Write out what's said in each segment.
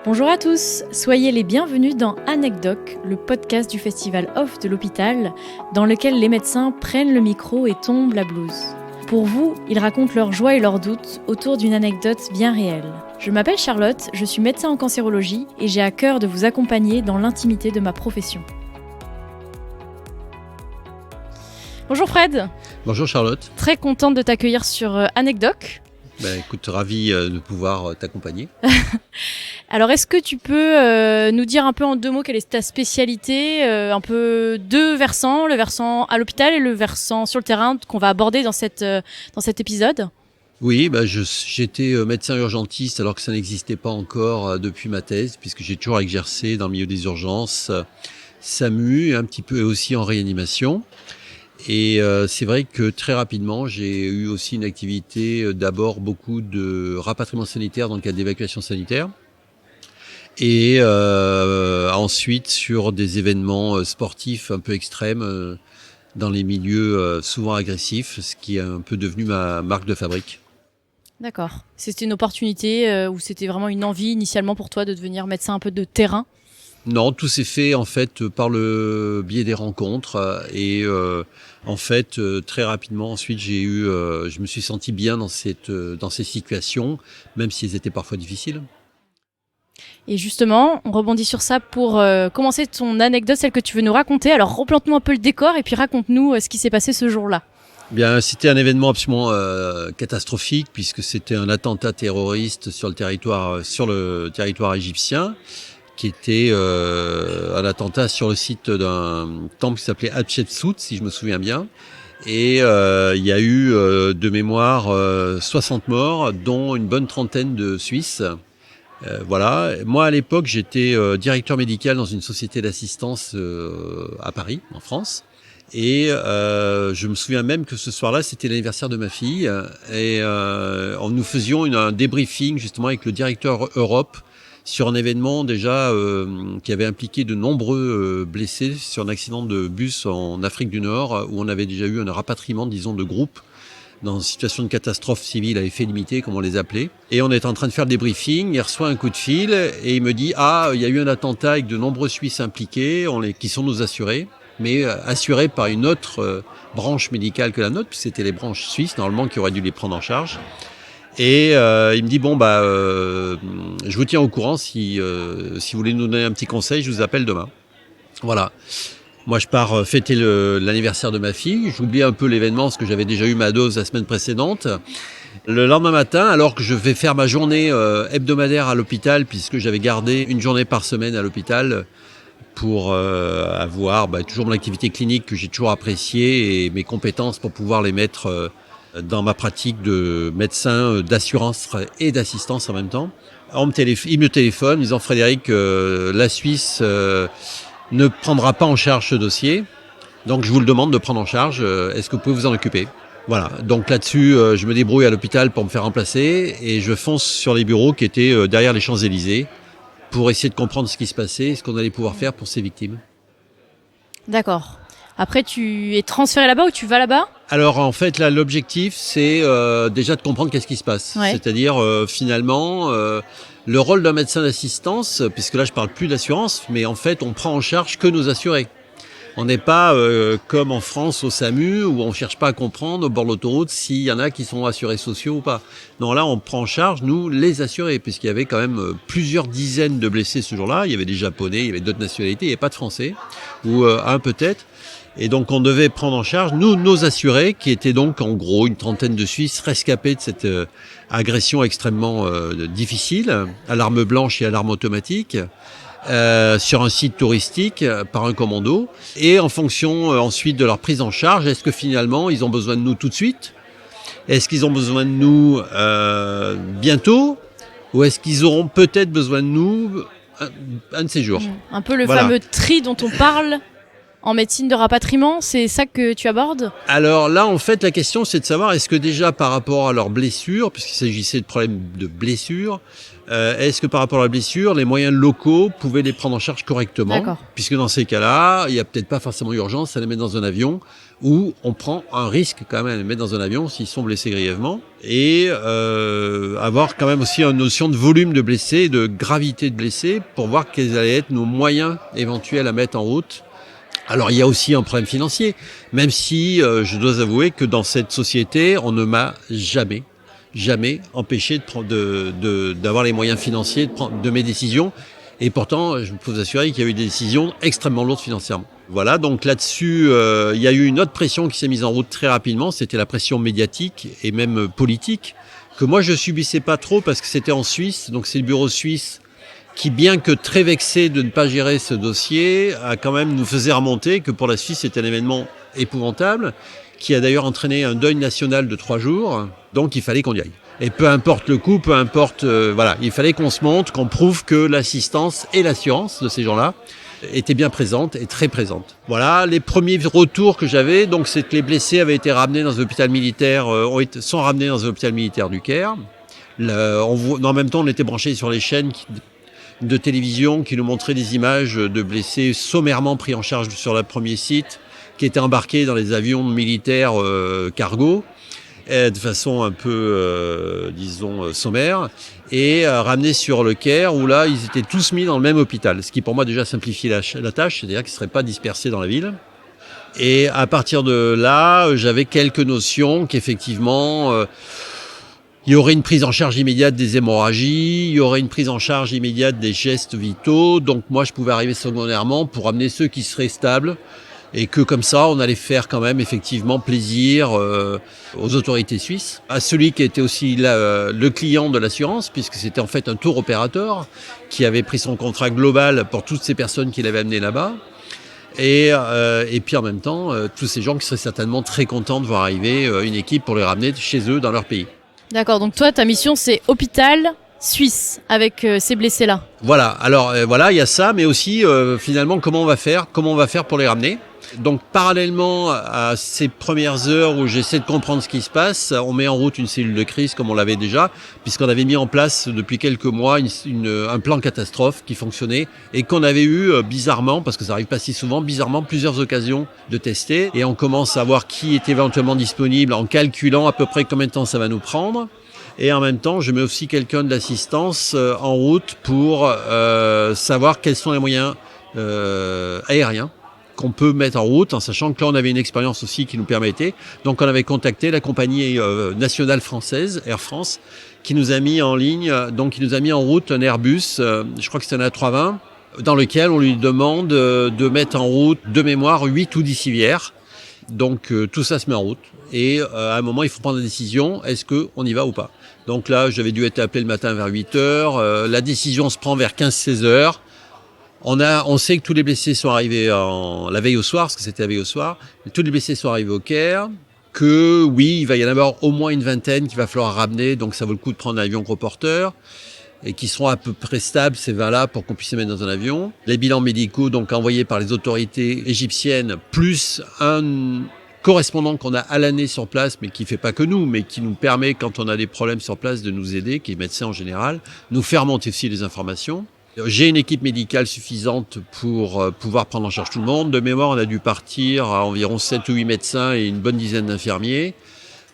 Bonjour à tous, soyez les bienvenus dans Anecdoc, le podcast du festival Off de l'hôpital, dans lequel les médecins prennent le micro et tombent la blouse. Pour vous, ils racontent leurs joies et leurs doutes autour d'une anecdote bien réelle. Je m'appelle Charlotte, je suis médecin en cancérologie et j'ai à cœur de vous accompagner dans l'intimité de ma profession. Bonjour Fred. Bonjour Charlotte. Très contente de t'accueillir sur Anecdoc. Écoute, ravi de pouvoir t'accompagner. Alors, est-ce que tu peux nous dire un peu en 2 mots quelle est ta spécialité, un peu 2 versants, le versant à l'hôpital et le versant sur le terrain qu'on va aborder dans cet épisode? Oui, j'étais médecin urgentiste alors que ça n'existait pas encore depuis ma thèse, puisque j'ai toujours exercé dans le milieu des urgences, SAMU, un petit peu aussi en réanimation. Et c'est vrai que très rapidement, j'ai eu aussi une activité, d'abord beaucoup de rapatriement sanitaire dans le cadre d'évacuation sanitaire. Et ensuite sur des événements sportifs un peu extrêmes dans les milieux souvent agressifs, ce qui est un peu devenu ma marque de fabrique. D'accord. C'était une opportunité ou c'était vraiment une envie initialement pour toi de devenir médecin un peu de terrain? Non, tout s'est fait en fait par le biais des rencontres et en fait très rapidement ensuite je me suis senti bien dans ces situations, même si elles étaient parfois difficiles. Et justement, on rebondit sur ça pour commencer ton anecdote, celle que tu veux nous raconter. Alors replante-nous un peu le décor et puis raconte-nous ce qui s'est passé ce jour-là. Bien, c'était un événement absolument catastrophique puisque c'était un attentat terroriste sur le territoire égyptien, qui était un attentat sur le site d'un temple qui s'appelait Hatshepsut, si je me souviens bien. Et il y a eu de mémoire 60 morts, dont une bonne trentaine de Suisses. Voilà. Moi, à l'époque, j'étais directeur médical dans une société d'assistance à Paris, en France. Et je me souviens même que ce soir-là, c'était l'anniversaire de ma fille. Et nous faisions un débriefing justement avec le directeur Europe sur un événement déjà qui avait impliqué de nombreux blessés sur un accident de bus en Afrique du Nord, où on avait déjà eu un rapatriement, disons, de groupe dans une situation de catastrophe civile à effet limité, comme on les appelait. Et on est en train de faire le débriefing, il reçoit un coup de fil et il me dit « Ah, il y a eu un attentat avec de nombreux Suisses impliqués, qui sont nos assurés, mais assurés par une autre branche médicale que la nôtre, puisque c'était les branches suisses, normalement, qui auraient dû les prendre en charge. » Et il me dit je vous tiens au courant, si vous voulez nous donner un petit conseil, je vous appelle demain. Voilà. Moi, je pars fêter l'anniversaire de ma fille. J'oublie un peu l'événement parce que j'avais déjà eu ma dose la semaine précédente. Le lendemain matin, alors que je vais faire ma journée hebdomadaire à l'hôpital, puisque j'avais gardé une journée par semaine à l'hôpital pour avoir toujours mon activité clinique que j'ai toujours appréciée et mes compétences pour pouvoir les mettre dans ma pratique de médecin d'assurance et d'assistance en même temps. Il me téléphone disant « Frédéric, la Suisse ne prendra pas en charge ce dossier, donc je vous le demande de prendre en charge, est-ce que vous pouvez vous en occuper ?» Voilà, donc là-dessus, je me débrouille à l'hôpital pour me faire remplacer et je fonce sur les bureaux qui étaient derrière les Champs-Élysées pour essayer de comprendre ce qui se passait et ce qu'on allait pouvoir faire pour ces victimes. D'accord. Après, tu es transféré là-bas ou tu vas là-bas? Alors en fait, là, l'objectif, c'est déjà de comprendre qu'est-ce qui se passe. Ouais. C'est-à-dire, finalement, le rôle d'un médecin d'assistance, puisque là, je parle plus d'assurance, mais en fait, on prend en charge que nos assurés. On n'est pas comme en France au SAMU, où on cherche pas à comprendre au bord de l'autoroute s'il y en a qui sont assurés sociaux ou pas. Non, là, on prend en charge, nous, les assurés, puisqu'il y avait quand même plusieurs dizaines de blessés ce jour-là. Il y avait des Japonais, il y avait d'autres nationalités, il n'y avait pas de Français, ou un peut-être. Et donc, on devait prendre en charge, nous, nos assurés, qui étaient donc, en gros, une trentaine de Suisses rescapés de cette agression extrêmement difficile, à l'arme blanche et à l'arme automatique, sur un site touristique, par un commando. Et en fonction, ensuite, de leur prise en charge, est-ce que finalement, ils ont besoin de nous tout de suite? Est-ce qu'ils ont besoin de nous bientôt? Ou est-ce qu'ils auront peut-être besoin de nous un de ces jours? Un peu le fameux tri dont on parle en médecine de rapatriement, c'est ça que tu abordes ? Alors là, en fait, la question, c'est de savoir est-ce que déjà par rapport à leurs blessures, puisqu'il s'agissait de problèmes de blessures, est-ce que par rapport à la blessure, les moyens locaux pouvaient les prendre en charge correctement ? D'accord. Puisque dans ces cas-là, il n'y a peut-être pas forcément urgence à les mettre dans un avion, ou on prend un risque quand même à les mettre dans un avion s'ils sont blessés grièvement, et avoir quand même aussi une notion de volume de blessés, de gravité de blessés, pour voir quels allaient être nos moyens éventuels à mettre en route. Alors il y a aussi un problème financier, même si je dois avouer que dans cette société, on ne m'a jamais empêché d'avoir les moyens financiers de mes décisions. Et pourtant, je peux vous assurer qu'il y a eu des décisions extrêmement lourdes financièrement. Voilà, donc là-dessus, il y a eu une autre pression qui s'est mise en route très rapidement, c'était la pression médiatique et même politique, que moi je subissais pas trop parce que c'était en Suisse, donc c'est le bureau suisse qui, bien que très vexé de ne pas gérer ce dossier, a quand même nous faisait remonter que pour la Suisse, c'était un événement épouvantable, qui a d'ailleurs entraîné un deuil national de 3 jours, donc il fallait qu'on y aille. Et peu importe le coût, peu importe, voilà, il fallait qu'on se montre, qu'on prouve que l'assistance et l'assurance de ces gens-là étaient bien présentes et très présentes. Voilà, les premiers retours que j'avais, donc c'est que les blessés avaient été ramenés dans un hôpital militaire, sont ramenés dans un hôpital militaire du Caire. En même temps, on était branchés sur les chaînes de télévision qui nous montraient des images de blessés sommairement pris en charge sur le premier site, qui étaient embarqués dans les avions militaires cargo, de façon un peu, sommaire, et ramenés sur le Caire, où là, ils étaient tous mis dans le même hôpital, ce qui pour moi déjà simplifie la tâche, c'est-à-dire qu'ils ne seraient pas dispersés dans la ville. Et à partir de là, j'avais quelques notions qu'effectivement... il y aurait une prise en charge immédiate des hémorragies, il y aurait une prise en charge immédiate des gestes vitaux. Donc moi, je pouvais arriver secondairement pour amener ceux qui seraient stables et que comme ça, on allait faire quand même effectivement plaisir aux autorités suisses. À celui qui était aussi le client de l'assurance, puisque c'était en fait un tour opérateur qui avait pris son contrat global pour toutes ces personnes qu'il avait amenées là-bas. Et puis en même temps, tous ces gens qui seraient certainement très contents de voir arriver une équipe pour les ramener chez eux dans leur pays. D'accord, donc toi, ta mission, c'est hôpital suisse avec ces blessés-là. Voilà, alors voilà, il y a ça, mais aussi finalement comment on va faire pour les ramener. Donc parallèlement à ces premières heures où j'essaie de comprendre ce qui se passe, on met en route une cellule de crise comme on l'avait déjà, puisqu'on avait mis en place depuis quelques mois un plan catastrophe qui fonctionnait et qu'on avait eu bizarrement, parce que ça arrive pas si souvent, plusieurs occasions de tester. Et on commence à voir qui est éventuellement disponible en calculant à peu près combien de temps ça va nous prendre. Et en même temps, je mets aussi quelqu'un de l'assistance en route pour savoir quels sont les moyens aériens qu'on peut mettre en route, en sachant que là, on avait une expérience aussi qui nous permettait. Donc, on avait contacté la compagnie nationale française, Air France, qui nous a mis en ligne, donc qui nous a mis en route un Airbus, je crois que c'était un A320, dans lequel on lui demande de mettre en route, de mémoire, 8 ou 10 civières. Donc, tout ça se met en route. Et à un moment, il faut prendre la décision, est-ce qu'on y va ou pas ? Donc là, j'avais dû être appelé le matin vers 8 heures. La décision se prend vers 15-16 heures. On sait que tous les blessés sont arrivés la veille au soir, parce que c'était la veille au soir. Tous les blessés sont arrivés au Caire. Que oui, il va y en avoir au moins une vingtaine qu'il va falloir ramener, donc ça vaut le coup de prendre un avion gros porteur, et qui seront à peu près stables, ces 20-là, pour qu'on puisse les mettre dans un avion. Les bilans médicaux, donc envoyés par les autorités égyptiennes, plus un correspondant qu'on a à l'année sur place, mais qui fait pas que nous, mais qui nous permet, quand on a des problèmes sur place, de nous aider, qui est médecin en général, nous faire monter aussi les informations. J'ai une équipe médicale suffisante pour pouvoir prendre en charge tout le monde. De mémoire, on a dû partir à environ 7 ou 8 médecins et une bonne dizaine d'infirmiers.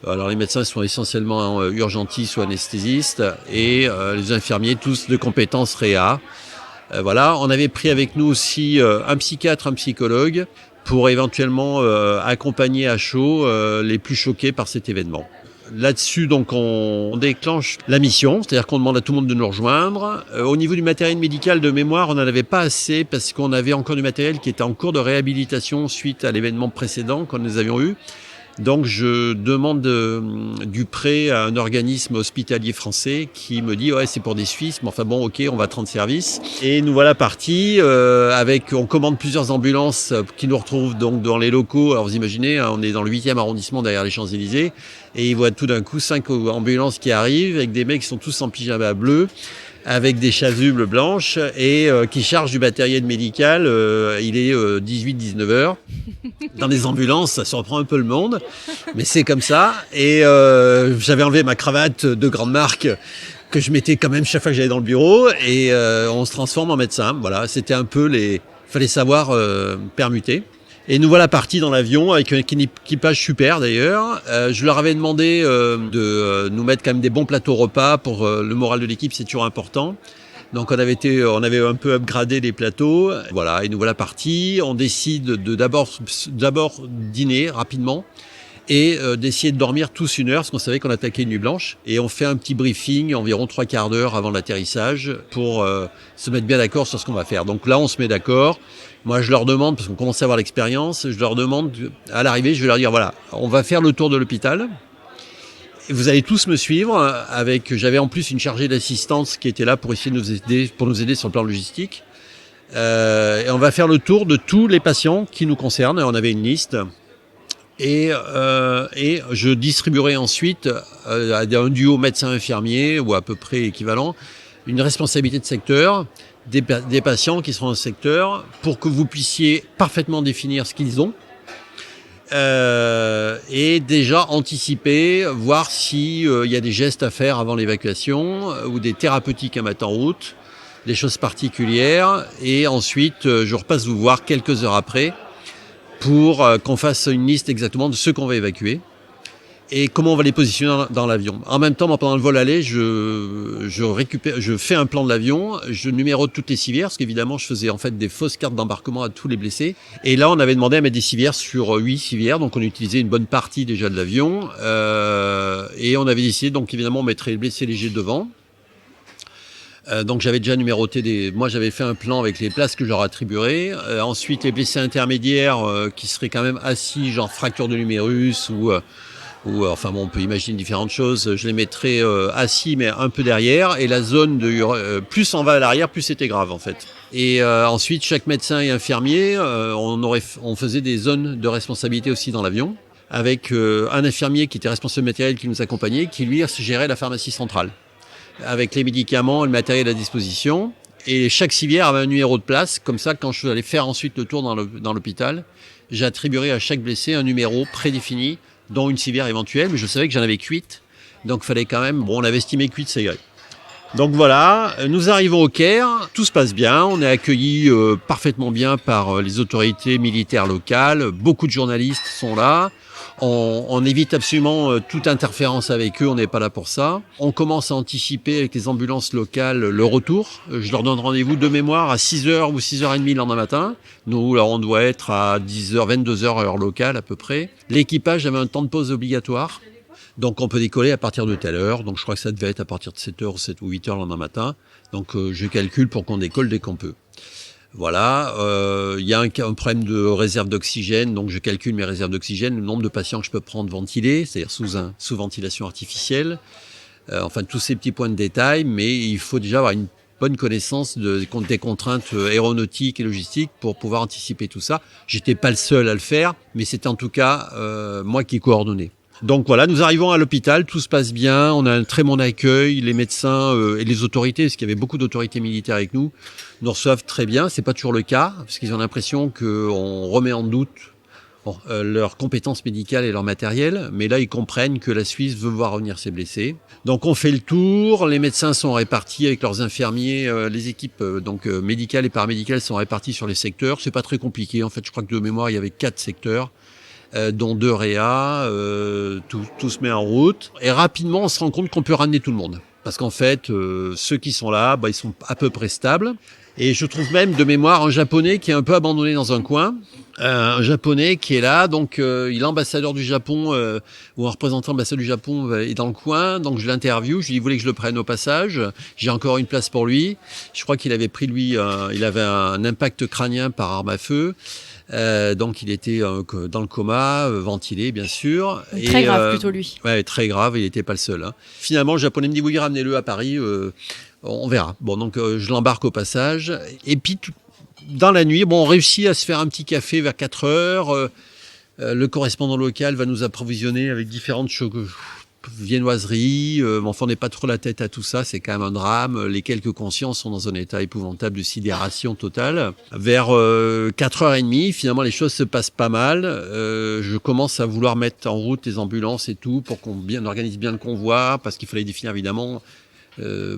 Alors les médecins sont essentiellement urgentistes ou anesthésistes et les infirmiers tous de compétences réa. Voilà, on avait pris avec nous aussi un psychiatre, un psychologue pour éventuellement accompagner à chaud les plus choqués par cet événement. Là-dessus, donc, on déclenche la mission, c'est-à-dire qu'on demande à tout le monde de nous rejoindre. Au niveau du matériel médical de mémoire, on n'en avait pas assez parce qu'on avait encore du matériel qui était en cours de réhabilitation suite à l'événement précédent que nous avions eu. Donc, je demande du prêt à un organisme hospitalier français qui me dit « Ouais, c'est pour des Suisses, mais enfin bon, ok, on va te rendre service. » Et nous voilà partis on commande plusieurs ambulances qui nous retrouvent donc dans les locaux. Alors, vous imaginez, on est dans le 8e arrondissement derrière les Champs-Élysées et ils voient tout d'un coup 5 ambulances qui arrivent avec des mecs qui sont tous en pyjama bleu. avec des chasubles blanches et qui charge du matériel médical. Il est 18-19 heures. Dans les ambulances, ça surprend un peu le monde, mais c'est comme ça. Et j'avais enlevé ma cravate de grande marque que je mettais quand même chaque fois que j'allais dans le bureau et on se transforme en médecin. Voilà, c'était un peu fallait savoir permuter. Et nous voilà partis dans l'avion avec un équipage super d'ailleurs. Je leur avais demandé de nous mettre quand même des bons plateaux repas pour le moral de l'équipe, c'est toujours important. Donc on avait un peu upgradé les plateaux. Voilà, et nous voilà partis. On décide de d'abord dîner rapidement et d'essayer de dormir tous 1 heure parce qu'on savait qu'on attaquait une nuit blanche. Et on fait un petit briefing environ 3/4 d'heure avant l'atterrissage pour se mettre bien d'accord sur ce qu'on va faire. Donc là, on se met d'accord. Moi, je leur demande, parce qu'on commence à avoir l'expérience, je leur demande, à l'arrivée, je vais leur dire, voilà, on va faire le tour de l'hôpital. Et vous allez tous me suivre. J'avais en plus une chargée d'assistance qui était là pour essayer de nous aider sur le plan logistique. Et on va faire le tour de tous les patients qui nous concernent. On avait une liste. Et je distribuerai ensuite à un duo médecin-infirmier ou à peu près équivalent une responsabilité de secteur des patients qui seront dans le secteur pour que vous puissiez parfaitement définir ce qu'ils ont et déjà anticiper, voir s'il y a des gestes à faire avant l'évacuation ou des thérapeutiques à mettre en route, des choses particulières. Et ensuite, je repasse vous voir quelques heures après pour qu'on fasse une liste exactement de ceux qu'on va évacuer et comment on va les positionner dans l'avion. En même temps, pendant le vol aller, je fais un plan de l'avion, je numérote toutes les civières, parce qu'évidemment, je faisais en fait des fausses cartes d'embarquement à tous les blessés. Et là, on avait demandé à mettre des civières sur 8 civières, donc on utilisait une bonne partie déjà de l'avion. Et on avait décidé, donc évidemment, on mettrait les blessés légers devant. Donc j'avais déjà numéroté moi j'avais fait un plan avec les places que je leur attribuerais. Ensuite, les blessés intermédiaires qui seraient quand même assis, genre fracture de l'humérus ou enfin bon, on peut imaginer différentes choses. Je les mettrais assis mais un peu derrière, et la zone plus on va à l'arrière, plus c'était grave en fait. Et ensuite, chaque médecin et infirmier, on faisait des zones de responsabilité aussi dans l'avion, avec un infirmier qui était responsable matériel qui nous accompagnait, qui lui gérait la pharmacie centrale, avec les médicaments et le matériel à disposition. Et chaque civière avait un numéro de place, comme ça quand je allais faire ensuite le tour dans l'hôpital, j'attribuerais à chaque blessé un numéro prédéfini, dont une civière éventuelle, mais je savais que j'en avais que 8, donc il fallait quand même, on avait estimé que 8 c'est grave. Donc voilà, nous arrivons au Caire, tout se passe bien, on est accueillis parfaitement bien par les autorités militaires locales, beaucoup de journalistes sont là, on évite absolument toute interférence avec eux, on n'est pas là pour ça. On commence à anticiper avec les ambulances locales le retour, je leur donne rendez-vous de mémoire à 6h ou 6h30 le lendemain matin. Nous, là, on doit être à 10h, 22h heure locale à peu près. L'équipage avait un temps de pause obligatoire. Donc on peut décoller à partir de telle heure. Donc je crois que ça devait être à partir de 7h ou 7 ou 8h le lendemain matin. Donc je calcule pour qu'on décolle dès qu'on peut. Voilà, il y a un problème de réserve d'oxygène, donc je calcule mes réserves d'oxygène, le nombre de patients que je peux prendre ventilés, c'est-à-dire sous ventilation artificielle. Enfin tous ces petits points de détail, mais il faut déjà avoir une bonne connaissance des contraintes aéronautiques et logistiques pour pouvoir anticiper tout ça. J'étais pas le seul à le faire, mais c'était en tout cas moi qui coordonnais. Donc voilà, nous arrivons à l'hôpital, tout se passe bien, on a un très bon accueil, les médecins et les autorités, parce qu'il y avait beaucoup d'autorités militaires avec nous reçoivent très bien. C'est pas toujours le cas, parce qu'ils ont l'impression qu'on remet en doute leurs compétences médicales et leur matériel, mais là ils comprennent que la Suisse veut voir revenir ses blessés. Donc on fait le tour, les médecins sont répartis avec leurs infirmiers, les équipes médicales et paramédicales sont réparties sur les secteurs. C'est pas très compliqué, en fait je crois que de mémoire il y avait 4 secteurs. Dont 2 réa, tout se met en route. Et rapidement, on se rend compte qu'on peut ramener tout le monde. Parce qu'en fait, ceux qui sont là, ils sont à peu près stables. Et je trouve même de mémoire un Japonais qui est un peu abandonné dans un coin. Un Japonais qui est là, donc il est ambassadeur du Japon, ou un représentant ambassadeur du Japon est dans le coin. Donc je l'interviewe, je lui dis, vous voulez que je le prenne au passage? J'ai encore une place pour lui. Je crois qu'il avait pris, lui, il avait un impact crânien par arme à feu. Donc il était dans le coma, ventilé bien sûr. Très grave plutôt lui. Ouais, très grave, il n'était pas le seul. Hein. Finalement, le Japonais me dit, oui, ramenez-le à Paris, on verra. Bon, donc je l'embarque au passage. Et puis, dans la nuit, on réussit à se faire un petit café vers 4 heures. Le correspondant local va nous approvisionner avec différentes choses. viennoiserie. Enfin, on n'est pas trop la tête à tout ça. C'est quand même un drame. Les quelques conscients sont dans un état épouvantable de sidération totale. Vers 4h30, finalement, les choses se passent pas mal. Je commence à vouloir mettre en route les ambulances et tout pour qu'on organise bien le convoi, parce qu'il fallait définir évidemment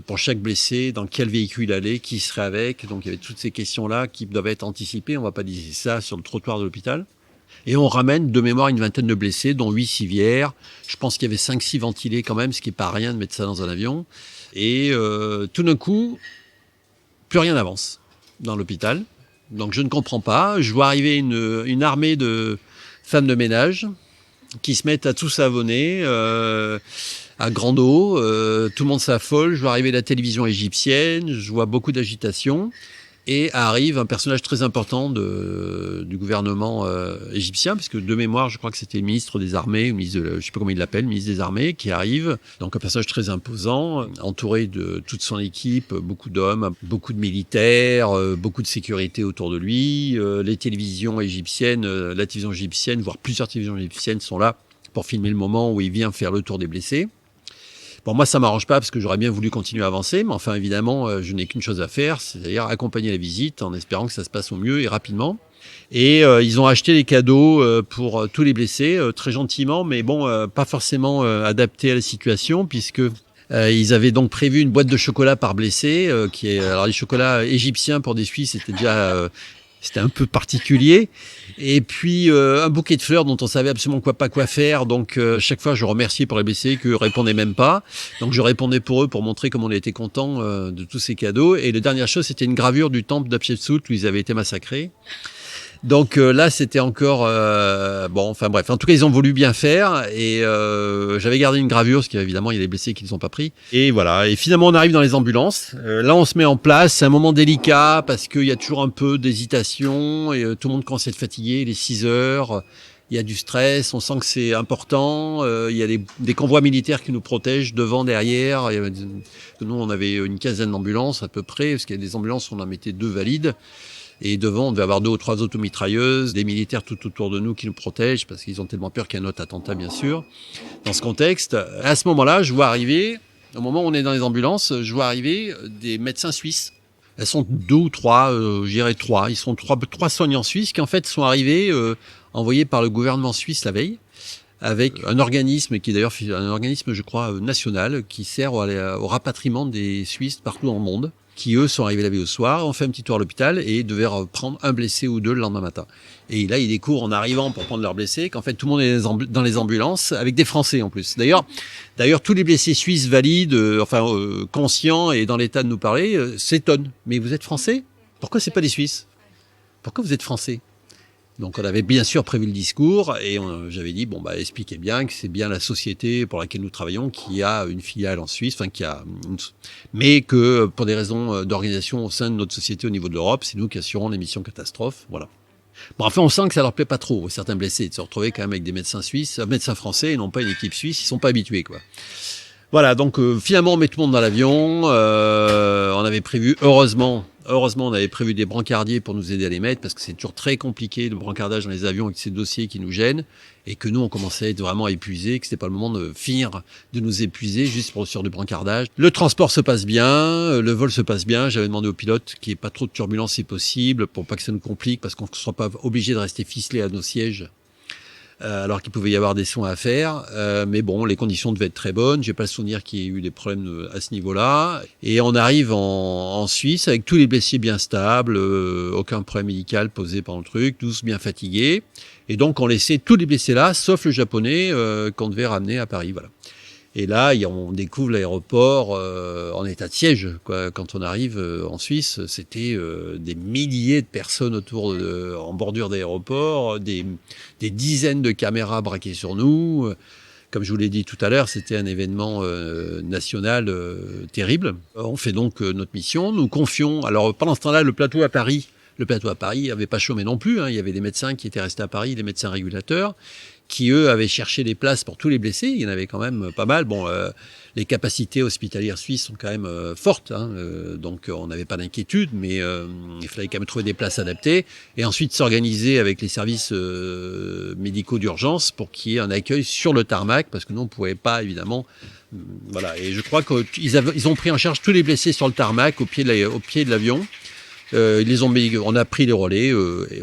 pour chaque blessé dans quel véhicule il allait, qui serait avec. Donc il y avait toutes ces questions-là qui doivent être anticipées. On ne va pas dire ça sur le trottoir de l'hôpital. Et on ramène de mémoire une vingtaine de blessés, dont 8 civières. Je pense qu'il y avait 5-6 ventilés quand même, ce qui n'est pas rien de mettre ça dans un avion. Et tout d'un coup, plus rien n'avance dans l'hôpital. Donc je ne comprends pas. Je vois arriver une armée de femmes de ménage qui se mettent à tout savonner à grande eau. Tout le monde s'affole. Je vois arriver la télévision égyptienne. Je vois beaucoup d'agitation. Et arrive un personnage très important du gouvernement égyptien, parce que de mémoire, je crois que c'était le ministre des Armées, je ne sais pas comment il l'appelle, le ministre des Armées, qui arrive. Donc un personnage très imposant, entouré de toute son équipe, beaucoup d'hommes, beaucoup de militaires, beaucoup de sécurité autour de lui. Les télévisions égyptiennes, la télévision égyptienne, voire plusieurs télévisions égyptiennes sont là pour filmer le moment où il vient faire le tour des blessés. Bon, moi, ça m'arrange pas parce que j'aurais bien voulu continuer à avancer, mais enfin, évidemment, je n'ai qu'une chose à faire, c'est-à-dire accompagner la visite en espérant que ça se passe au mieux et rapidement. Et ils ont acheté des cadeaux pour tous les blessés, très gentiment, mais bon, pas forcément adaptés à la situation, puisque ils avaient donc prévu une boîte de chocolat par blessé, alors les chocolats égyptiens pour des Suisses, c'était un peu particulier. Et puis un bouquet de fleurs dont on savait absolument pas quoi faire. Donc chaque fois je remerciais pour les blessés qui répondaient même pas. Donc je répondais pour eux pour montrer comme on était content de tous ces cadeaux. Et la dernière chose, c'était une gravure du temple d'Hatchepsout où ils avaient été massacrés. Donc là, c'était encore bon. Enfin bref, en tout cas, ils ont voulu bien faire et j'avais gardé une gravure parce qu'évidemment, il y a des blessés qui ne sont pas pris. Et voilà. Et finalement, on arrive dans les ambulances. Là, on se met en place. C'est un moment délicat parce qu'il y a toujours un peu d'hésitation et tout le monde commence à être fatigué. Les 6 heures. Il y a du stress, on sent que c'est important. Il y a des convois militaires qui nous protègent devant, derrière. Nous, on avait une quinzaine d'ambulances à peu près, parce qu'il y a des ambulances où on en mettait 2 valides. Et devant, on devait avoir 2 ou 3 automitrailleuses, des militaires tout autour de nous qui nous protègent, parce qu'ils ont tellement peur qu'il y ait un autre attentat, bien sûr. Dans ce contexte, à ce moment-là, je vois arriver, au moment où on est dans les ambulances, je vois arriver des médecins suisses. Elles sont 2 ou 3, je dirais 3. Ils sont 3 soignants suisses qui, en fait, sont arrivés, envoyés par le gouvernement suisse la veille, avec un organisme qui est d'ailleurs un organisme, je crois, national, qui sert au rapatriement des Suisses partout dans le monde, qui eux sont arrivés la veille au soir, ont fait un petit tour à l'hôpital et devaient prendre un blessé ou 2 le lendemain matin. Et là, ils découvrent en arrivant pour prendre leurs blessés qu'en fait tout le monde est dans les ambulances avec des Français en plus. D'ailleurs, tous les blessés suisses valides, conscients et dans l'état de nous parler, s'étonnent. Mais vous êtes Français ? Pourquoi c'est pas des Suisses ? Pourquoi vous êtes Français ? Donc on avait bien sûr prévu le discours et j'avais dit expliquez bien que c'est bien la société pour laquelle nous travaillons qui a une filiale en Suisse, mais que pour des raisons d'organisation au sein de notre société au niveau de l'Europe, c'est nous qui assurons les missions catastrophes, voilà. Bon, enfin on sent que ça leur plaît pas trop certains blessés de se retrouver quand même avec des médecins suisses, médecins français et non pas une équipe suisse, ils sont pas habitués quoi. Voilà, donc finalement on met tout le monde dans l'avion, on avait prévu heureusement on avait prévu des brancardiers pour nous aider à les mettre parce que c'est toujours très compliqué le brancardage dans les avions avec ces dossiers qui nous gênent et que nous on commençait à être vraiment épuisés, que c'était pas le moment de finir de nous épuiser juste pour sur du brancardage. Le transport se passe bien, le vol se passe bien, j'avais demandé au pilote qu'il n'y ait pas trop de turbulences si possible pour pas que ça nous complique parce qu'on ne soit pas obligé de rester ficelé à nos sièges. Alors qu'il pouvait y avoir des soins à faire. Mais bon, les conditions devaient être très bonnes. J'ai pas le souvenir qu'il y ait eu des problèmes à ce niveau-là. Et on arrive en Suisse avec tous les blessés bien stables, aucun problème médical posé par le truc, tous bien fatigués. Et donc on laissait tous les blessés là, sauf le japonais qu'on devait ramener à Paris. Voilà. Et là, on découvre l'aéroport en état de siège. Quoi. Quand on arrive en Suisse, c'était des milliers de personnes en bordure d'aéroport, des dizaines de caméras braquées sur nous. Comme je vous l'ai dit tout à l'heure, c'était un événement national terrible. On fait donc notre mission. Nous confions. Alors pendant ce temps-là, le plateau à Paris le plateau à Paris n'avait pas chômé non plus. Il y avait des médecins qui étaient restés à Paris, des médecins régulateurs, qui, eux, avaient cherché des places pour tous les blessés. Il y en avait quand même pas mal. Bon, les capacités hospitalières suisses sont quand même fortes, donc on n'avait pas d'inquiétude, mais il fallait quand même trouver des places adaptées et ensuite s'organiser avec les services médicaux d'urgence pour qu'il y ait un accueil sur le tarmac, parce que nous, on ne pouvait pas, évidemment... Voilà. Et je crois qu'ils ont pris en charge tous les blessés sur le tarmac, au pied de l'avion. On a pris les relais,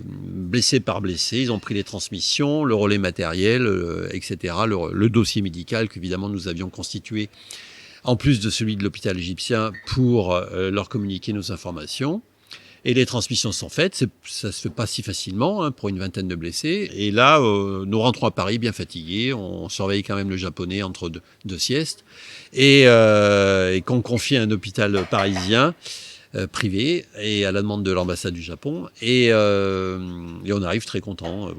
blessé par blessé. Ils ont pris les transmissions, le relais matériel, etc. Le dossier médical qu'évidemment nous avions constitué, en plus de celui de l'hôpital égyptien, pour leur communiquer nos informations. Et les transmissions sont faites. Ça se fait pas si facilement pour une vingtaine de blessés. Et là, nous rentrons à Paris bien fatigués. On surveille quand même le japonais entre deux siestes. Et qu'on confie à un hôpital parisien privé et à la demande de l'ambassade du Japon et on arrive très content,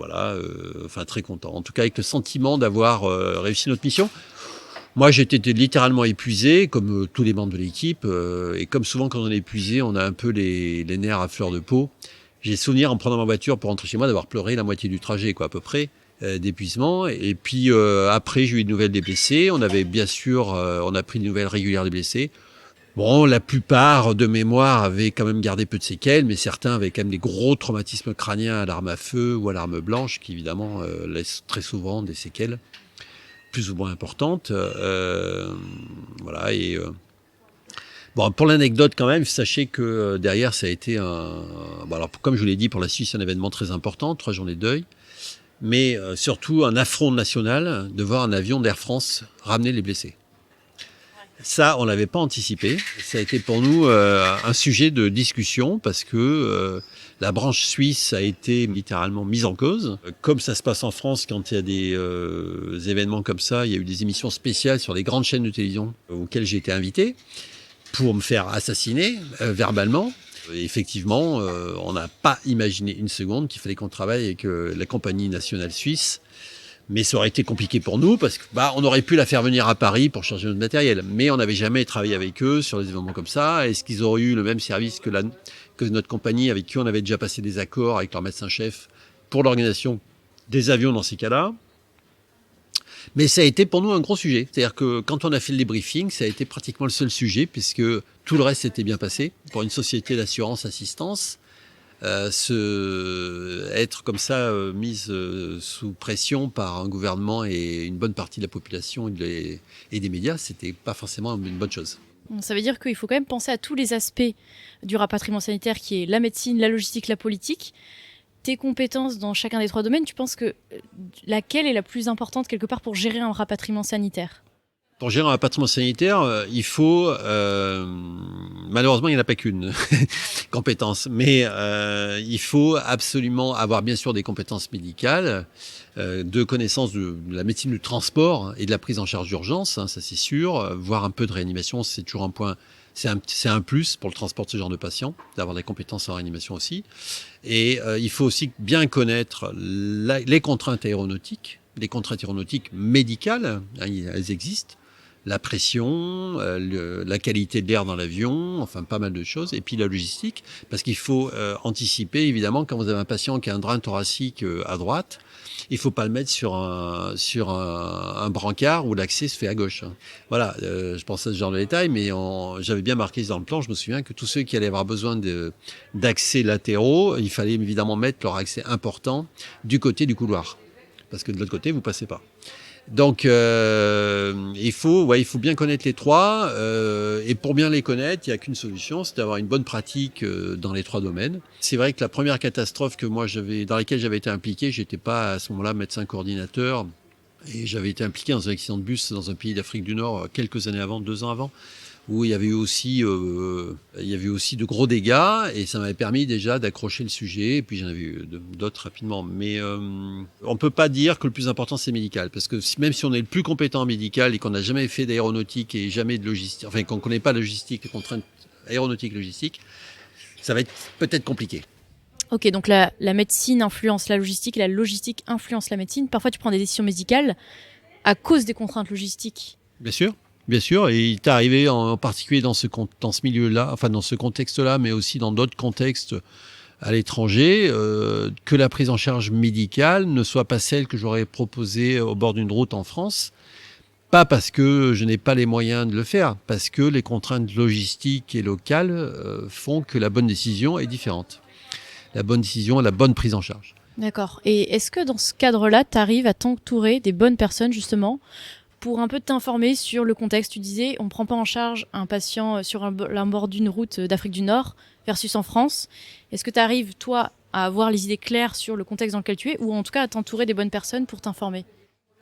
très content, en tout cas avec le sentiment d'avoir réussi notre mission. Moi j'étais littéralement épuisé comme tous les membres de l'équipe et comme souvent quand on est épuisé on a un peu les nerfs à fleur de peau. J'ai souvenir en prenant ma voiture pour rentrer chez moi d'avoir pleuré la moitié du trajet à peu près d'épuisement et puis après j'ai eu de nouvelles des blessés. On avait bien sûr on a pris des nouvelles régulières des blessés. Bon, la plupart de mémoire avaient quand même gardé peu de séquelles, mais certains avaient quand même des gros traumatismes crâniens à l'arme à feu ou à l'arme blanche, qui évidemment laissent très souvent des séquelles plus ou moins importantes. Pour l'anecdote quand même, sachez que derrière ça a été comme je vous l'ai dit, pour la Suisse, un événement très important, 3 journées de deuil, mais surtout un affront national de voir un avion d'Air France ramener les blessés. Ça, on l'avait pas anticipé. Ça a été pour nous un sujet de discussion parce que la branche suisse a été littéralement mise en cause. Comme ça se passe en France quand il y a des événements comme ça, il y a eu des émissions spéciales sur les grandes chaînes de télévision auxquelles j'ai été invité pour me faire assassiner verbalement. Et effectivement, on n'a pas imaginé une seconde qu'il fallait qu'on travaille avec la compagnie nationale suisse. Mais ça aurait été compliqué pour nous parce que on aurait pu la faire venir à Paris pour changer notre matériel. Mais on n'avait jamais travaillé avec eux sur des événements comme ça. Est-ce qu'ils auraient eu le même service que notre compagnie avec qui on avait déjà passé des accords avec leur médecin-chef pour l'organisation des avions dans ces cas-là? Mais ça a été pour nous un gros sujet. C'est-à-dire que quand on a fait le débriefing, ça a été pratiquement le seul sujet puisque tout le reste s'était bien passé. Pour une société d'assurance-assistance, être comme ça mise sous pression par un gouvernement et une bonne partie de la population et des médias, c'était pas forcément une bonne chose. Ça veut dire qu'il faut quand même penser à tous les aspects du rapatriement sanitaire qui est la médecine, la logistique, la politique. Tes compétences dans chacun des 3 domaines, tu penses que laquelle est la plus importante quelque part pour gérer un rapatriement sanitaire ? Pour gérer un rapatriement sanitaire, il faut, malheureusement, il n'y en a pas qu'une compétence, mais il faut absolument avoir bien sûr des compétences médicales, de connaissances de la médecine du transport et de la prise en charge d'urgence, ça c'est sûr, voire un peu de réanimation, c'est toujours un point, c'est un plus pour le transport de ce genre de patients, d'avoir des compétences en réanimation aussi. Et il faut aussi bien connaître les contraintes aéronautiques, les contraintes aéronautiques médicales, elles existent. La pression, la qualité de l'air dans l'avion, enfin pas mal de choses. Et puis la logistique, parce qu'il faut anticiper, évidemment, quand vous avez un patient qui a un drain thoracique à droite, il faut pas le mettre sur un brancard où l'accès se fait à gauche. Voilà, je pense à ce genre de détails, mais j'avais bien marqué dans le plan, je me souviens que tous ceux qui allaient avoir besoin d'accès latéraux, il fallait évidemment mettre leur accès important du côté du couloir. Parce que de l'autre côté, vous passez pas. Donc, il faut bien connaître les 3. Et pour bien les connaître, il n'y a qu'une solution, c'est d'avoir une bonne pratique dans les 3 domaines. C'est vrai que la première catastrophe dans laquelle j'avais été impliqué, j'étais pas à ce moment-là médecin coordinateur. Et j'avais été impliqué dans un accident de bus dans un pays d'Afrique du Nord quelques années avant, 2 ans avant, où il y avait eu aussi de gros dégâts, et ça m'avait permis déjà d'accrocher le sujet, et puis j'en avais eu d'autres rapidement. Mais on peut pas dire que le plus important c'est médical, parce que même si on est le plus compétent en médical et qu'on n'a jamais fait d'aéronautique et jamais de logistique, enfin qu'on ne connaît pas la logistique, les contraintes aéronautiques logistiques, ça va être peut-être compliqué. Ok, donc la médecine influence la logistique, et la logistique influence la médecine. Parfois tu prends des décisions médicales à cause des contraintes logistiques. Bien sûr, et il t'est arrivé en particulier dans ce milieu-là, enfin dans ce contexte-là, mais aussi dans d'autres contextes à l'étranger, que la prise en charge médicale ne soit pas celle que j'aurais proposée au bord d'une route en France. Pas parce que je n'ai pas les moyens de le faire, parce que les contraintes logistiques et locales font que la bonne décision est différente. La bonne décision et la bonne prise en charge. D'accord. Et est-ce que dans ce cadre-là, tu arrives à t'entourer des bonnes personnes, justement, pour un peu t'informer sur le contexte? Tu disais, on ne prend pas en charge un patient sur un bord d'une route d'Afrique du Nord versus en France. Est-ce que tu arrives, toi, à avoir les idées claires sur le contexte dans lequel tu es, ou en tout cas à t'entourer des bonnes personnes pour t'informer?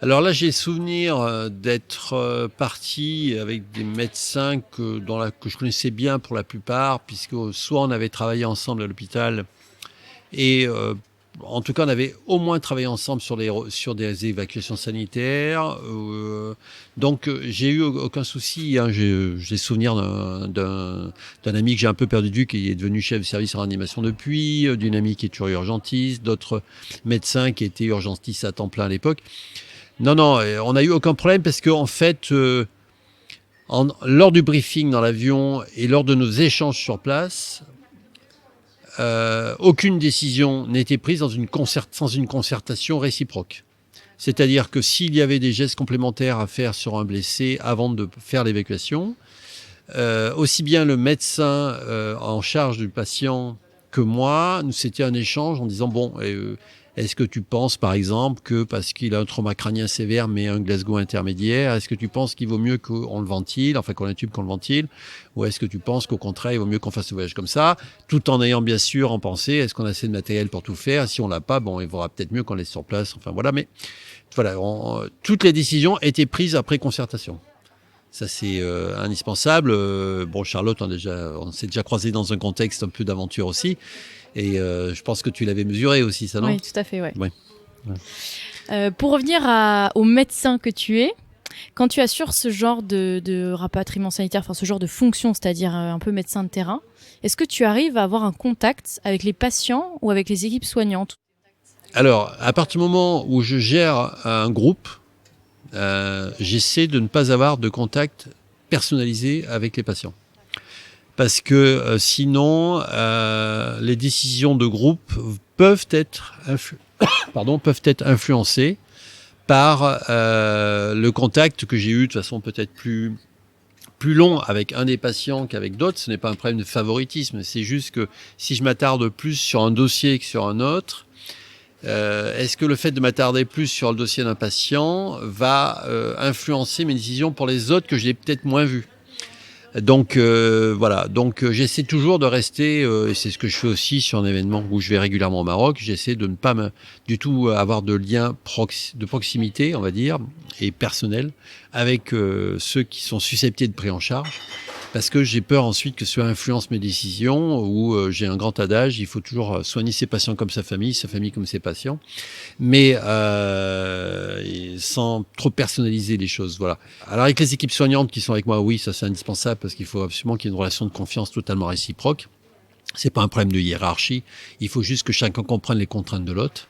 Alors là, j'ai souvenir d'être parti avec des médecins que je connaissais bien pour la plupart, puisque soit on avait travaillé ensemble à l'hôpital, et en tout cas, on avait au moins travaillé ensemble sur des évacuations sanitaires. Donc, j'ai eu aucun souci. Hein. J'ai souvenir d'un ami que j'ai un peu perdu de vue, qui est devenu chef de service en réanimation depuis, d'une amie qui est toujours urgentiste, d'autres médecins qui étaient urgentistes à temps plein à l'époque. Non, on n'a eu aucun problème parce qu'en fait, lors du briefing dans l'avion et lors de nos échanges sur place, aucune décision n'était prise sans une concertation réciproque. C'est-à-dire que s'il y avait des gestes complémentaires à faire sur un blessé avant de faire l'évacuation, aussi bien le médecin en charge du patient que moi, c'était un échange en disant est-ce que tu penses, par exemple, que parce qu'il a un trauma crânien sévère mais un Glasgow intermédiaire, est-ce que tu penses qu'il vaut mieux qu'on le ventile, enfin qu'on intube, qu'on le ventile, ou est-ce que tu penses qu'au contraire, il vaut mieux qu'on fasse le voyage comme ça, tout en ayant bien sûr en pensée, est-ce qu'on a assez de matériel pour tout faire? Si on l'a pas, il vaudra peut-être mieux qu'on laisse sur place. Enfin voilà, mais voilà, toutes les décisions étaient prises après concertation. Ça, c'est indispensable. Charlotte, on s'est déjà croisé dans un contexte un peu d'aventure aussi. Et je pense que tu l'avais mesuré aussi, ça, non? Oui, tout à fait, ouais. Ouais. Pour revenir au médecin que tu es, quand tu assures ce genre de rapatriement sanitaire, enfin ce genre de fonction, c'est-à-dire un peu médecin de terrain, est-ce que tu arrives à avoir un contact avec les patients ou avec les équipes soignantes? Alors, à partir du moment où je gère un groupe, j'essaie de ne pas avoir de contact personnalisé avec les patients. Parce que sinon, les décisions de groupe peuvent être influencées par le contact que j'ai eu de façon peut-être plus long avec un des patients qu'avec d'autres. Ce n'est pas un problème de favoritisme, c'est juste que si je m'attarde plus sur un dossier que sur un autre, est-ce que le fait de m'attarder plus sur le dossier d'un patient va influencer mes décisions pour les autres que j'ai peut-être moins vues? Donc voilà, j'essaie toujours de rester, et c'est ce que je fais aussi sur un événement où je vais régulièrement au Maroc, j'essaie de ne pas du tout avoir de lien de proximité, on va dire, et personnel, avec ceux qui sont susceptibles de prise en charge, parce que j'ai peur ensuite que cela influence mes décisions, où j'ai un grand adage, il faut toujours soigner ses patients comme sa famille comme ses patients, mais sans trop personnaliser les choses. Voilà. Alors avec les équipes soignantes qui sont avec moi, oui, ça c'est indispensable, parce qu'il faut absolument qu'il y ait une relation de confiance totalement réciproque. C'est pas un problème de hiérarchie, il faut juste que chacun comprenne les contraintes de l'autre.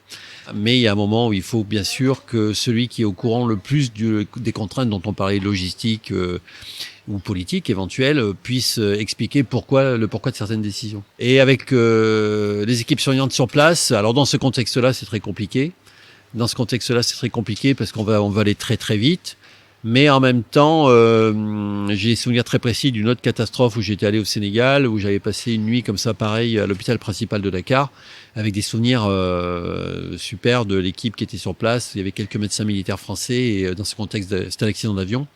Mais il y a un moment où il faut bien sûr que celui qui est au courant le plus des contraintes dont on parlait, logistiques ou politiques éventuelles, puisse expliquer le pourquoi de certaines décisions. Et avec les équipes soignantes sur place, alors dans ce contexte-là, c'est très compliqué. Dans ce contexte-là, c'est très compliqué parce qu'on va aller très très vite. Mais en même temps, j'ai des souvenirs très précis d'une autre catastrophe où j'étais allé au Sénégal, où j'avais passé une nuit comme ça, pareil, à l'hôpital principal de Dakar, avec des souvenirs super de l'équipe qui était sur place. Il y avait quelques médecins militaires français, et dans ce contexte, c'était un accident d'avion.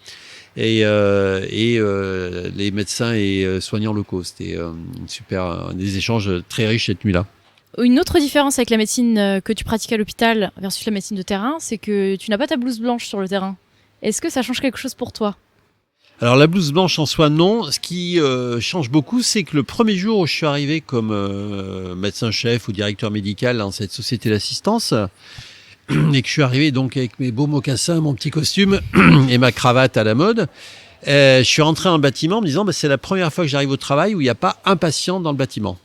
Et les médecins et soignants locaux. C'était des échanges très riches cette nuit-là. Une autre différence avec la médecine que tu pratiques à l'hôpital versus la médecine de terrain, c'est que tu n'as pas ta blouse blanche sur le terrain. Est-ce que ça change quelque chose pour toi? Alors la blouse blanche en soi, non. Ce qui change beaucoup, c'est que le premier jour où je suis arrivé comme médecin-chef ou directeur médical dans cette société d'assistance, et que je suis arrivé donc avec mes beaux mocassins, mon petit costume et ma cravate à la mode, je suis rentré dans le bâtiment en me disant c'est la première fois que j'arrive au travail où il n'y a pas un patient dans le bâtiment.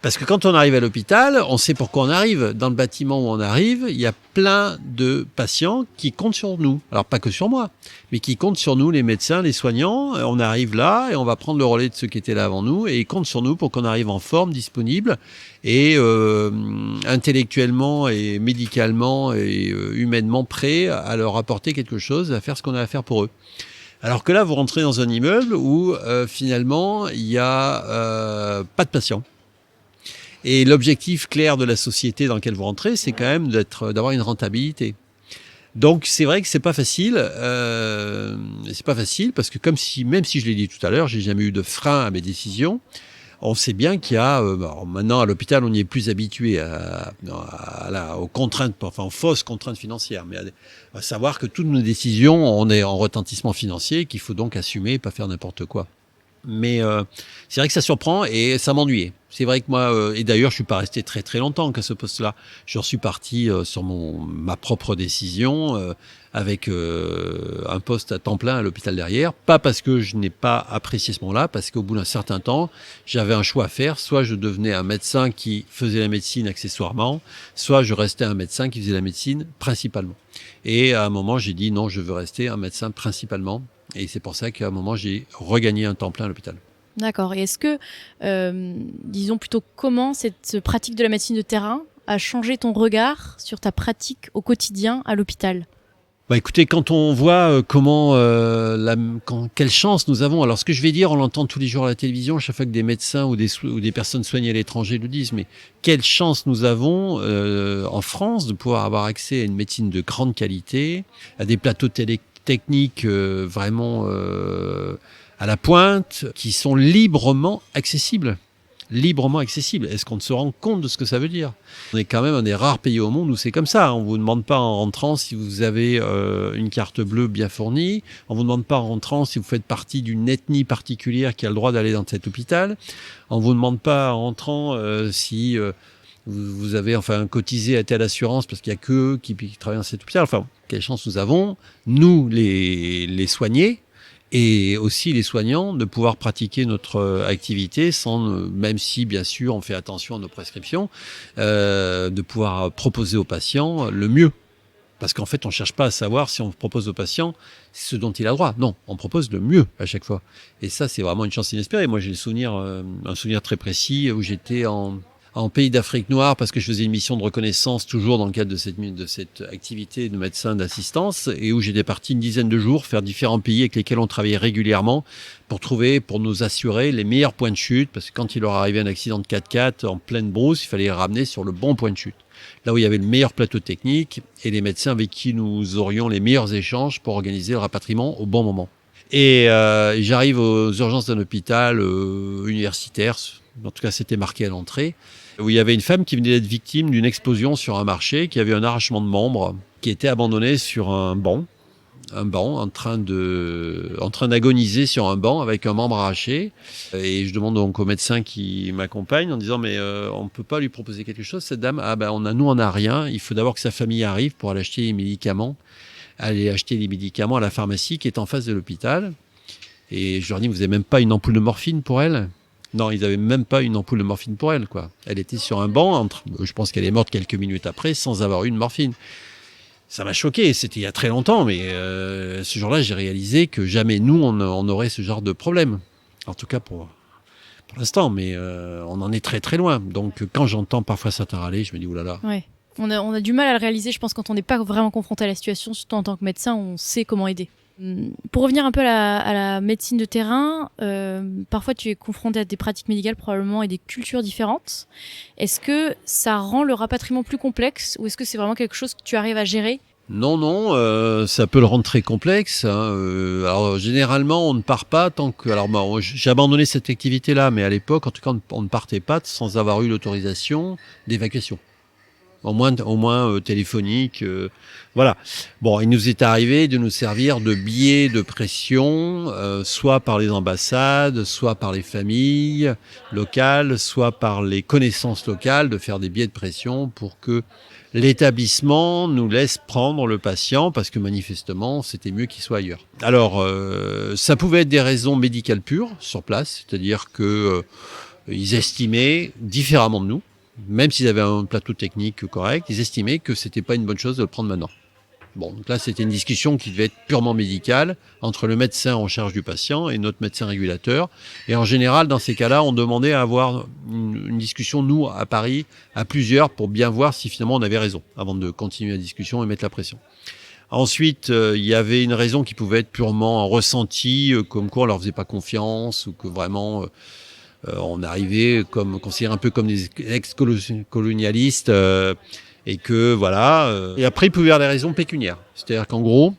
Parce que quand on arrive à l'hôpital, on sait pourquoi on arrive. Dans le bâtiment où on arrive, il y a plein de patients qui comptent sur nous. Alors pas que sur moi, mais qui comptent sur nous, les médecins, les soignants. On arrive là et on va prendre le relais de ceux qui étaient là avant nous et ils comptent sur nous pour qu'on arrive en forme, disponible et intellectuellement et médicalement et humainement prêt à leur apporter quelque chose, à faire ce qu'on a à faire pour eux. Alors que là, vous rentrez dans un immeuble où finalement, il n'y a pas de patients. Et l'objectif clair de la société dans laquelle vous rentrez, c'est quand même d'avoir une rentabilité. Donc c'est vrai que c'est pas facile. C'est pas facile parce que même si je l'ai dit tout à l'heure, j'ai jamais eu de frein à mes décisions. On sait bien qu'il y a maintenant à l'hôpital, on y est plus habitué aux contraintes, enfin aux fausses contraintes financières, mais à savoir que toutes nos décisions, on est en retentissement financier, qu'il faut donc assumer, et pas faire n'importe quoi. Mais c'est vrai que ça surprend et ça m'ennuyait. C'est vrai que moi, et d'ailleurs, je suis pas resté très très longtemps qu'à ce poste-là. Je suis parti sur ma propre décision avec un poste à temps plein à l'hôpital derrière. Pas parce que je n'ai pas apprécié ce moment-là, parce qu'au bout d'un certain temps, j'avais un choix à faire. Soit je devenais un médecin qui faisait la médecine accessoirement, soit je restais un médecin qui faisait la médecine principalement. Et à un moment, j'ai dit non, je veux rester un médecin principalement. Et c'est pour ça qu'à un moment, j'ai regagné un temps plein à l'hôpital. D'accord. Et est-ce que, disons plutôt, comment cette pratique de la médecine de terrain a changé ton regard sur ta pratique au quotidien à l'hôpital ? Bah écoutez, quand on voit quelle chance nous avons, alors ce que je vais dire, on l'entend tous les jours à la télévision, chaque fois que des médecins ou des personnes soignées à l'étranger le disent, mais quelle chance nous avons en France de pouvoir avoir accès à une médecine de grande qualité, à des plateaux techniques vraiment à la pointe, qui sont librement accessibles. Librement accessible. Est-ce qu'on se rend compte de ce que ça veut dire ? On est quand même un des rares pays au monde où c'est comme ça. On vous demande pas en rentrant si vous avez une carte bleue bien fournie. On vous demande pas en rentrant si vous faites partie d'une ethnie particulière qui a le droit d'aller dans cet hôpital. On vous demande pas en rentrant si vous avez cotisé à telle assurance parce qu'il y a que eux qui travaillent dans cet hôpital. Enfin, quelle chance nous avons, nous les soignés, et aussi les soignants de pouvoir pratiquer notre activité sans, même si bien sûr on fait attention à nos prescriptions, de pouvoir proposer aux patients le mieux. Parce qu'en fait, on cherche pas à savoir si on propose au patient ce dont il a droit. Non, on propose le mieux à chaque fois. Et ça, c'est vraiment une chance inespérée. Moi, j'ai un souvenir très précis où j'étais en pays d'Afrique noire parce que je faisais une mission de reconnaissance toujours dans le cadre de cette activité de médecin d'assistance et où j'étais parti une dizaine de jours faire différents pays avec lesquels on travaillait régulièrement pour nous assurer les meilleurs points de chute parce que quand il leur arrivait un accident de 4x4 en pleine brousse, il fallait les ramener sur le bon point de chute. Là où il y avait le meilleur plateau technique et les médecins avec qui nous aurions les meilleurs échanges pour organiser le rapatriement au bon moment. Et j'arrive aux urgences d'un hôpital universitaire, en tout cas c'était marqué à l'entrée, où il y avait une femme qui venait d'être victime d'une explosion sur un marché, qui avait un arrachement de membre, qui était abandonnée sur un banc en train d'agoniser sur un banc avec un membre arraché. Et je demande donc au médecin qui m'accompagne en disant mais on peut pas lui proposer quelque chose, cette dame? On a rien, il faut d'abord que sa famille arrive pour aller acheter les médicaments. Aller acheter les médicaments à la pharmacie qui est en face de l'hôpital. Et je leur dis, vous n'avez même pas une ampoule de morphine pour elle? Non, ils n'avaient même pas une ampoule de morphine pour elle, quoi. Elle était sur un banc, je pense qu'elle est morte quelques minutes après, sans avoir eu une morphine. Ça m'a choqué, c'était il y a très longtemps, mais ce jour-là, j'ai réalisé que jamais nous, on aurait ce genre de problème. En tout cas, pour l'instant, mais on en est très très loin. Donc, quand j'entends parfois certains râler, je me dis, oulala. Ouais. On a du mal à le réaliser, je pense, quand on n'est pas vraiment confronté à la situation, surtout en tant que médecin, on sait comment aider. Pour revenir un peu à la médecine de terrain, parfois tu es confronté à des pratiques médicales probablement et des cultures différentes. Est-ce que ça rend le rapatriement plus complexe ou est-ce que c'est vraiment quelque chose que tu arrives à gérer ? Non, ça peut le rendre très complexe. Alors généralement, on ne part pas tant que. Alors moi, j'ai abandonné cette activité-là, mais à l'époque, en tout cas, on ne partait pas sans avoir eu l'autorisation d'évacuation. Au moins téléphonique, voilà. Bon, il nous est arrivé de nous servir de billets de pression, soit par les ambassades, soit par les familles locales, soit par les connaissances locales, de faire des billets de pression pour que l'établissement nous laisse prendre le patient, parce que manifestement, c'était mieux qu'il soit ailleurs. Alors, ça pouvait être des raisons médicales pures, sur place, c'est-à-dire que ils estimaient, différemment de nous, même s'ils avaient un plateau technique correct, ils estimaient que c'était pas une bonne chose de le prendre maintenant. Bon, donc là, c'était une discussion qui devait être purement médicale entre le médecin en charge du patient et notre médecin régulateur. Et en général, dans ces cas-là, on demandait à avoir une discussion, nous, à Paris, à plusieurs, pour bien voir si finalement on avait raison, avant de continuer la discussion et mettre la pression. Ensuite, il y avait une raison qui pouvait être purement ressentie, comme quoi on leur faisait pas confiance, ou que vraiment on arrivait considéré un peu comme des ex-colonialistes, et que voilà. Et après, il pouvait y avoir des raisons pécuniaires. C'est-à-dire qu'en gros,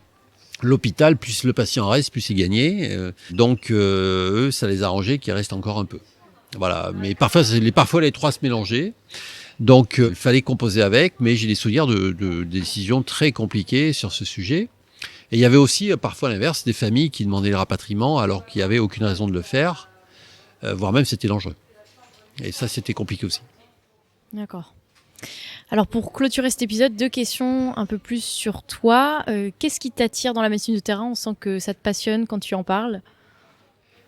l'hôpital, plus le patient reste, plus il gagnait. Donc, eux, ça les arrangeait qu'il reste encore un peu. Voilà. Mais parfois les trois se mélangeaient. Donc, il fallait composer avec. Mais j'ai des souvenirs de décisions très compliquées sur ce sujet. Et il y avait aussi, parfois à l'inverse, des familles qui demandaient le rapatriement alors qu'il n'y avait aucune raison de le faire. Voire même, c'était dangereux. Et ça, c'était compliqué aussi. D'accord. Alors pour clôturer cet épisode, 2 questions un peu plus sur toi. Qu'est-ce qui t'attire dans la médecine de terrain ? On sent que ça te passionne quand tu en parles.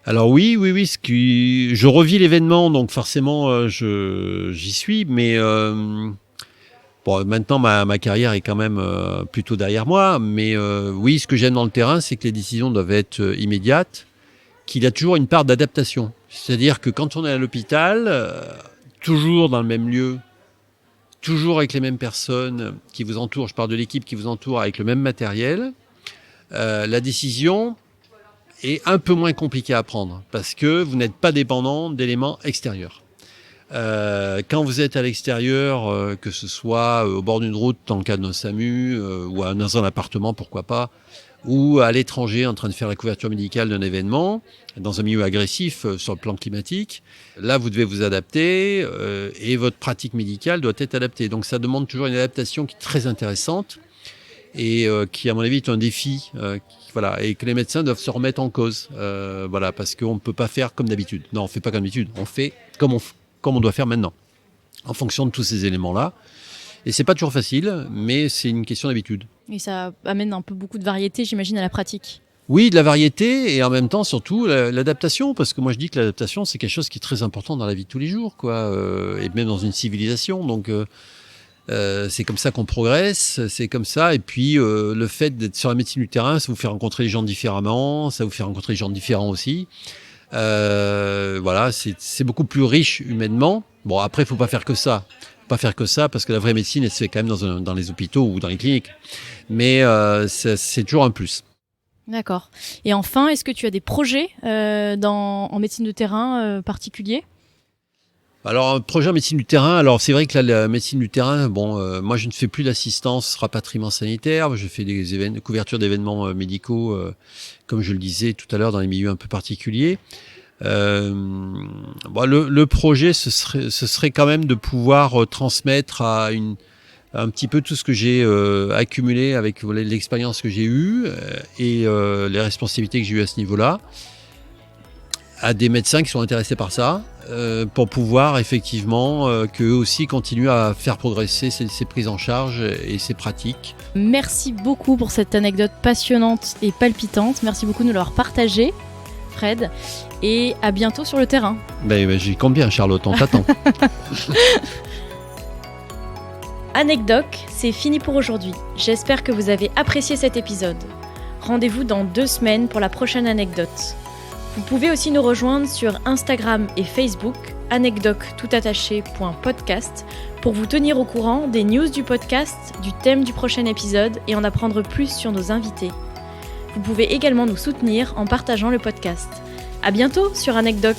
Alors oui, je revis l'événement, donc forcément j'y suis, mais bon, maintenant ma carrière est quand même plutôt derrière moi, mais oui, ce que j'aime dans le terrain, c'est que les décisions doivent être immédiates, qu'il y a toujours une part d'adaptation. C'est-à-dire que quand on est à l'hôpital, toujours dans le même lieu, toujours avec les mêmes personnes qui vous entourent, je parle de l'équipe qui vous entoure avec le même matériel, la décision est un peu moins compliquée à prendre parce que vous n'êtes pas dépendant d'éléments extérieurs. Quand vous êtes à l'extérieur, que ce soit au bord d'une route dans le cadre d'un SAMU ou dans un appartement, pourquoi pas, ou à l'étranger en train de faire la couverture médicale d'un événement, dans un milieu agressif sur le plan climatique, là vous devez vous adapter et votre pratique médicale doit être adaptée. Donc ça demande toujours une adaptation qui est très intéressante et qui à mon avis est un défi voilà, et que les médecins doivent se remettre en cause voilà, parce qu'on ne peut pas faire comme d'habitude. Non, on ne fait pas comme d'habitude, on fait comme on doit faire maintenant, en fonction de tous ces éléments-là. Et c'est pas toujours facile, mais c'est une question d'habitude. Et ça amène un peu beaucoup de variété, j'imagine, à la pratique. Oui, de la variété et en même temps, surtout, l'adaptation. Parce que moi, je dis que l'adaptation, c'est quelque chose qui est très important dans la vie de tous les jours, quoi, et même dans une civilisation. Donc, c'est comme ça qu'on progresse, c'est comme ça. Et puis, le fait d'être sur la médecine du terrain, ça vous fait rencontrer les gens différemment, ça vous fait rencontrer les gens différents aussi. Voilà, c'est beaucoup plus riche humainement. Bon, après, il ne faut pas faire que ça. Pas faire que ça, parce que la vraie médecine, elle se fait quand même dans les hôpitaux ou dans les cliniques. Mais c'est toujours un plus. D'accord. Et enfin, est-ce que tu as des projets en médecine de terrain particuliers ? Alors, un projet en médecine du terrain, alors c'est vrai que la médecine du terrain, bon, moi je ne fais plus d'assistance rapatriement sanitaire, je fais des couvertures d'événements médicaux, comme je le disais tout à l'heure, dans les milieux un peu particuliers. Bon, le projet, ce serait quand même de pouvoir transmettre un petit peu tout ce que j'ai accumulé avec l'expérience que j'ai eue et les responsabilités que j'ai eues à ce niveau-là à des médecins qui sont intéressés par ça pour pouvoir effectivement qu'eux aussi continuent à faire progresser ces prises en charge et ces pratiques. Merci beaucoup pour cette anecdote passionnante et palpitante. Merci beaucoup de nous l'avoir partagée, Fred. Et à bientôt sur le terrain. J'y compte bien, Charlotte, on t'attend. Anecdoc, c'est fini pour aujourd'hui. J'espère que vous avez apprécié cet épisode. Rendez-vous dans 2 semaines pour la prochaine anecdote. Vous pouvez aussi nous rejoindre sur Instagram et Facebook, anecdoc_podcast, pour vous tenir au courant des news du podcast, du thème du prochain épisode et en apprendre plus sur nos invités. Vous pouvez également nous soutenir en partageant le podcast. À bientôt sur Anecdoc.